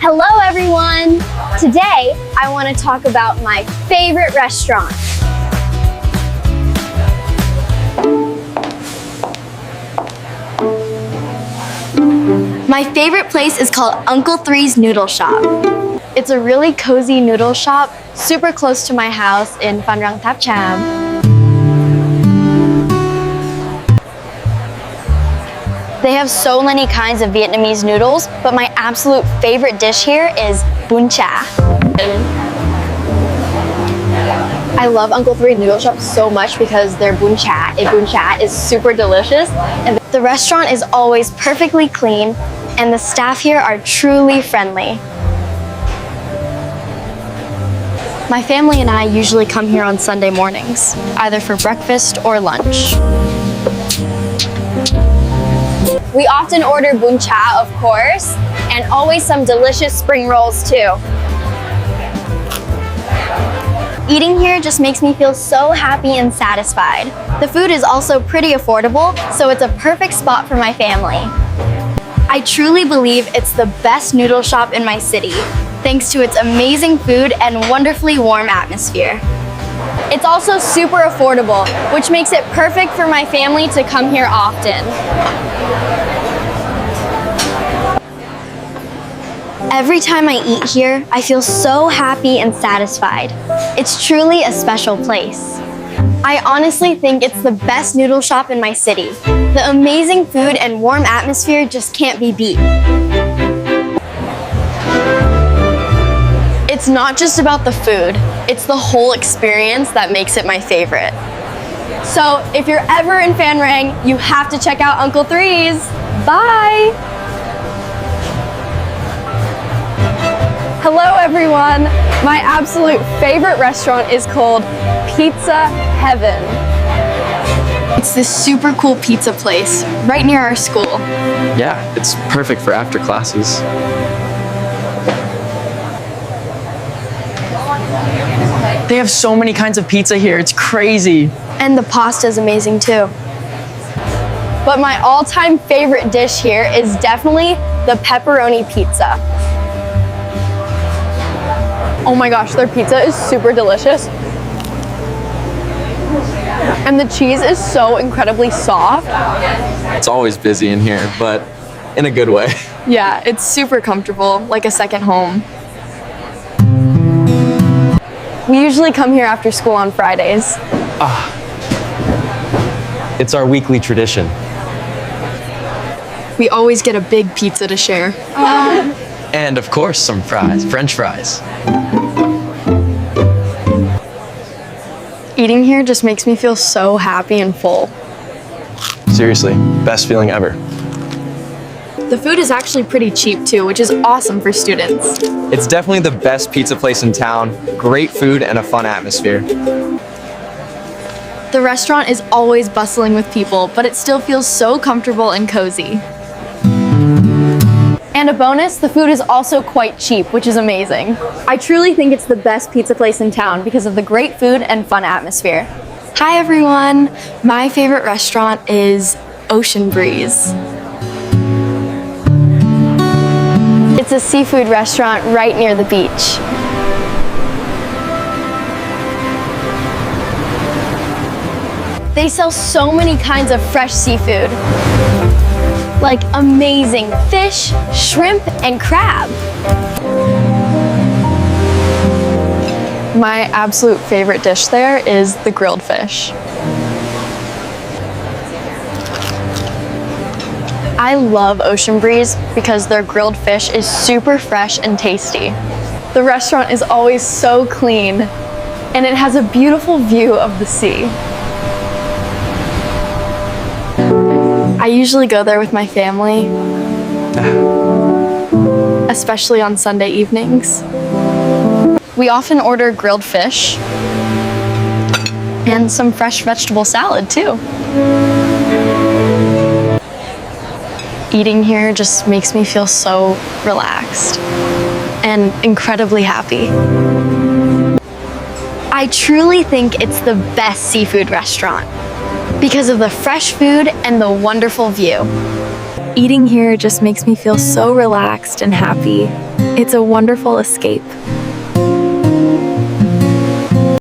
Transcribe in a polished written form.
Hello everyone! Today, I want to talk about my favorite restaurant. My favorite place is called Uncle Three's Noodle Shop. It's a really cozy noodle shop, super close to my house in Phan Rang, Cham. They have so many kinds of Vietnamese noodles, but my absolute favorite dish here is Bún Chả. I love Uncle Three's Noodle Shop so much because their Bún Chả is super delicious. And the restaurant is always perfectly clean, and the staff here are truly friendly. My family and I usually come here on Sunday mornings, either for breakfast or lunch. We often order Bún Chả, of course, and always some delicious spring rolls too. Eating here just makes me feel so happy and satisfied. The food is also pretty affordable, so it's a perfect spot for my family. I truly believe it's the best noodle shop in my city, thanks to its amazing food and wonderfully warm atmosphere. It's also super affordable, which makes it perfect for my family to come here often. Every time I eat here, I feel so happy and satisfied. It's truly a special place. I honestly think it's the best noodle shop in my city. The amazing food and warm atmosphere just can't be beat. It's not just about the food, it's the whole experience that makes it my favorite. So if you're ever in Phan Rang, you have to check out Uncle Three's. Bye! Hello everyone! My absolute favorite restaurant is called Pizza Heaven. It's this super cool pizza place right near our school. Yeah, it's perfect for after classes. They have so many kinds of pizza here, it's crazy. And the pasta is amazing too. But my all-time favorite dish here is definitely the Pepperoni Pizza. Oh my gosh, their pizza is super delicious. And the cheese is so incredibly soft. It's always busy in here, but in a good way. Yeah, it's super comfortable, like a second home. We usually come here after school on Fridays. It's our weekly tradition. We always get a big pizza to share. And of course, some fries, French fries. Eating here just makes me feel so happy and full. Seriously, best feeling ever. The food is actually pretty cheap too, which is awesome for students. It's definitely the best pizza place in town. Great food and a fun atmosphere. The restaurant is always bustling with people, but it still feels so comfortable and cozy. And a bonus, the food is also quite cheap, which is amazing. I truly think it's the best pizza place in town because of the great food and fun atmosphere. Hi everyone! My favorite restaurant is Ocean Breeze. It's a seafood restaurant right near the beach. They sell so many kinds of fresh seafood, like amazing fish, shrimp, and crab. My absolute favorite dish there is the grilled fish. I love Ocean Breeze because their grilled fish is super fresh and tasty. The restaurant is always so clean, and it has a beautiful view of the sea. I usually go there with my family, especially on Sunday evenings. We often order grilled fish and some fresh vegetable salad too. Eating here just makes me feel so relaxed and incredibly happy. I truly think it's the best seafood restaurant because of the fresh food and the wonderful view. Eating here just makes me feel so relaxed and happy. It's a wonderful escape.